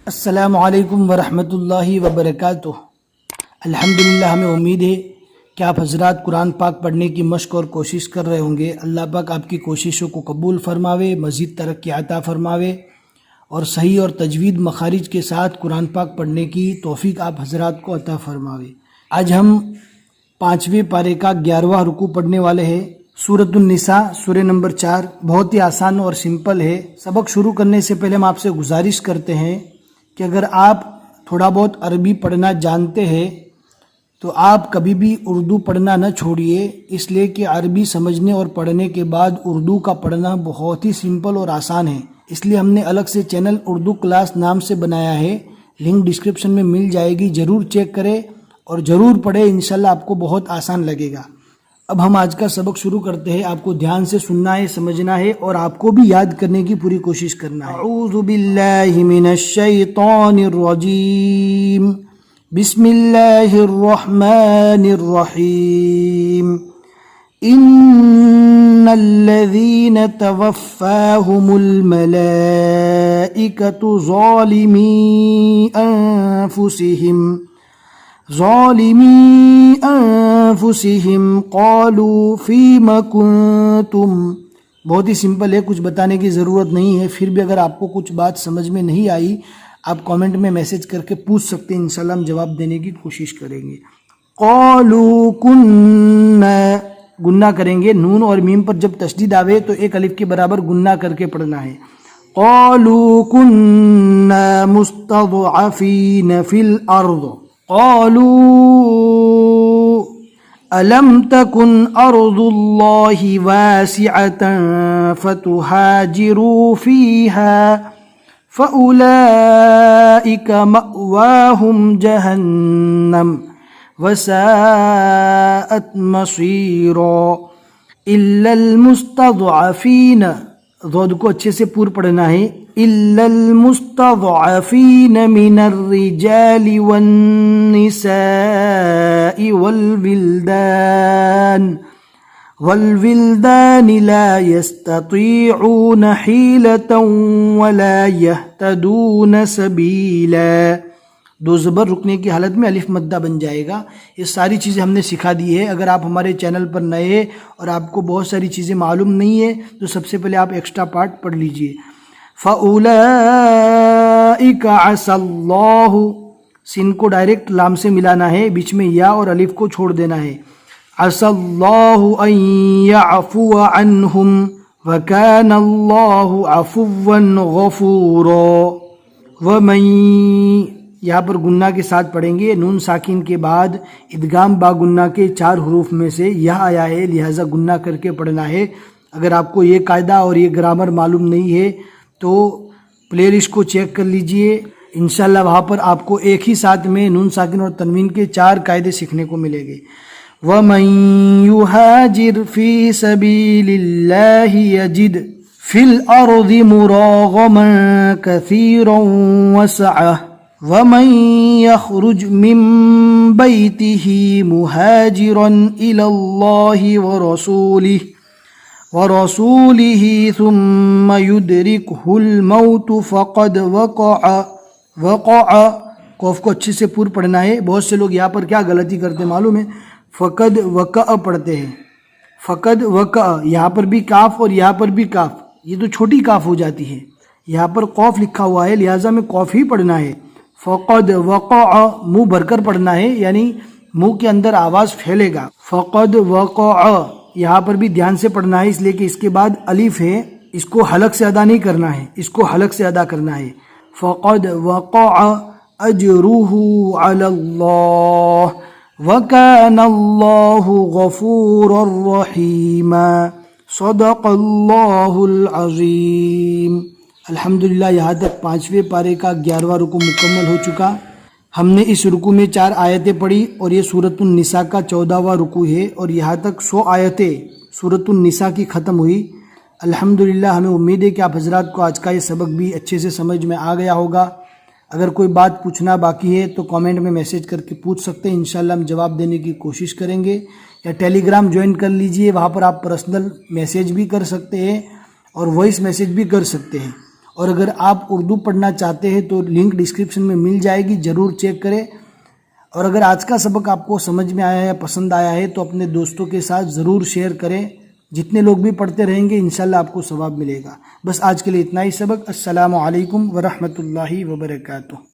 السلام علیکم ورحمۃ اللہ وبرکاتہ۔ الحمدللہ، ہمیں امید ہے کہ آپ حضرات قرآن پاک پڑھنے کی مشق اور کوشش کر رہے ہوں گے۔ اللہ پاک آپ کی کوششوں کو قبول فرماوے، مزید ترقی عطا فرماوے اور صحیح اور تجوید مخارج کے ساتھ قرآن پاک پڑھنے کی توفیق آپ حضرات کو عطا فرماوے۔ آج ہم 5ویں پارے کا 11واں رکوع پڑھنے والے ہیں۔ سورۃ النساء، سورہ نمبر 4، بہت ہی آسان اور سمپل ہے۔ سبق شروع کرنے سے پہلے ہم آپ سے گزارش کرتے ہیں کہ اگر آپ تھوڑا بہت عربی پڑھنا جانتے ہیں تو آپ کبھی بھی اردو پڑھنا نہ چھوڑیے، اس لیے کہ عربی سمجھنے اور پڑھنے کے بعد اردو کا پڑھنا بہت ہی سمپل اور آسان ہے۔ اس لیے ہم نے الگ سے چینل اردو کلاس نام سے بنایا ہے، لنک ڈسکرپشن میں مل جائے گی، ضرور چیک کریں اور ضرور پڑھیں، انشاءاللہ آپ کو بہت آسان لگے گا۔ اب ہم آج کا سبق شروع کرتے ہیں۔ آپ کو دھیان سے سننا ہے، سمجھنا ہے اور آپ کو بھی یاد کرنے کی پوری کوشش کرنا ہے۔ اعوذ باللہ من الشیطان الرجیم، بسم اللہ الرحمن الرحیم۔ ان الذین توفاہم الملائکۃ ظالمی انفسہم قالوا فیم کنتم۔ بہت ہی سمپل ہے، کچھ بتانے کی ضرورت نہیں ہے۔ پھر بھی اگر آپ کو کچھ بات سمجھ میں نہیں آئی، آپ کامنٹ میں میسج کر کے پوچھ سکتے ہیں، انشاءاللہ ہم جواب دینے کی کوشش کریں گے۔ قالوا کننا، گنہ کریں گے، نون اور میم پر جب تشدید آوے تو ایک الف کے برابر گنہ کر کے پڑھنا ہے۔ قالوا کننا مستضعفین فی الارض قالوا ألم تكن أرض الله واسعة فتهاجروا فيها فأولئك مأواهم جهنم وساءت مصيرا إلا المستضعفين، ضاد کو اچھے سے پور پڑھنا ہے، إلا المستضعفين من الرجال والنساء والولدان لا يستطيعون حيلة ولا يهتدون سبيلا۔ دو زبر رکنے کی حالت میں الف مدہ بن جائے گا۔ یہ ساری چیزیں ہم نے سکھا دی ہے۔ اگر آپ ہمارے چینل پر نئے اور آپ کو بہت ساری چیزیں معلوم نہیں ہے تو سب سے پہلے آپ ایکسٹرا پارٹ پڑھ لیجئے۔ فَأُولَئِكَ عَسَى اللَّهُ، سین کو ڈائریکٹ لام سے ملانا ہے، بیچ میں یا اور الف کو چھوڑ دینا ہے۔ عَسَى اللَّهُ أَن يَعْفُوَ عَنْهُمْ وَكَانَ اللَّهُ عَفُوًّا غَفُورًا۔ وَمَن، یہاں پر گنہ کے ساتھ پڑھیں گے، نون ساکن کے بعد ادغام با گنہ کے 4 حروف میں سے یہ آیا ہے، لہٰذا گنہ کر کے پڑھنا ہے۔ اگر آپ کو یہ قاعدہ اور یہ گرامر معلوم نہیں ہے تو پلے لسٹ کو چیک کر لیجئے، انشاءاللہ وہاں پر آپ کو ایک ہی ساتھ میں نون ساکن اور تنوین کے 4 قاعدے سیکھنے کو ملیں گے۔ وَمَن يُهَاجِرْ فِي سَبِيلِ اللَّهِ يَجِدْ فِي الْأَرْضِ مُرَاغَمًا كَثِيرًا وَسَعَةً وَمَن يَخْرُجْ مِن بَيْتِهِ مُهَاجِرًا إِلَى اللَّهِ وَرَسُولِهِ ثُمَّ يُدْرِكْهُ الْمَوْتُ فَقَدْ وَقَعَ، قوف کو اچھے سے پور پڑھنا ہے۔ بہت سے لوگ یہاں پر کیا غلطی کرتے ہیں معلوم ہے، فقد وقع پڑھتے ہیں، فقد وقع، یہاں پر بھی کاف اور یہاں پر بھی کاف، یہ تو چھوٹی کاف ہو جاتی ہے، یہاں پر قوف لکھا ہوا ہے لہٰذا میں قوف ہی پڑھنا ہے۔ فقد وقع، منہ بھر کر پڑھنا ہے، یعنی منہ کے اندر آواز پھیلے گا۔ فقد وقع، یہاں پر بھی دھیان سے پڑھنا ہے، اس لیے کہ اس کے بعد الف ہے، اس کو حلق سے ادا نہیں کرنا ہے، اس کو حلق سے ادا کرنا ہے۔ فقد وقع اجرہ علی اللہ وکان اللہ غفورا رحیما، صدق اللہ العظیم۔ الحمدللہ، یہاں تک 5ویں پارے کا 11واں رکوع مکمل ہو چکا۔ ہم نے اس رکوع میں 4 آیتیں پڑھی اور یہ سورۃ النساء کا 14واں رکوع ہے اور یہاں تک 100 آیتیں سورۃ النساء کی ختم ہوئی۔ الحمدللہ، ہمیں امید ہے کہ آپ حضرات کو آج کا یہ سبق بھی اچھے سے سمجھ میں آ گیا ہوگا۔ اگر کوئی بات پوچھنا باقی ہے تو کامنٹ میں میسج کر کے پوچھ سکتے ہیں، انشاءاللہ ہم جواب دینے کی کوشش کریں گے، یا ٹیلی گرام جوائن کر لیجئے، وہاں پر آپ پرسنل میسج بھی کر سکتے ہیں اور وائس میسج بھی کر سکتے ہیں۔ اور اگر آپ اردو پڑھنا چاہتے ہیں تو لنک ڈسکرپشن میں مل جائے گی، ضرور چیک کریں۔ اور اگر آج کا سبق آپ کو سمجھ میں آیا ہے، پسند آیا ہے تو اپنے دوستوں کے ساتھ ضرور شیئر کریں۔ جتنے لوگ بھی پڑھتے رہیں گے انشاءاللہ آپ کو ثواب ملے گا۔ بس آج کے لیے اتنا ہی سبق۔ السلام علیکم ورحمۃ اللہ وبرکاتہ۔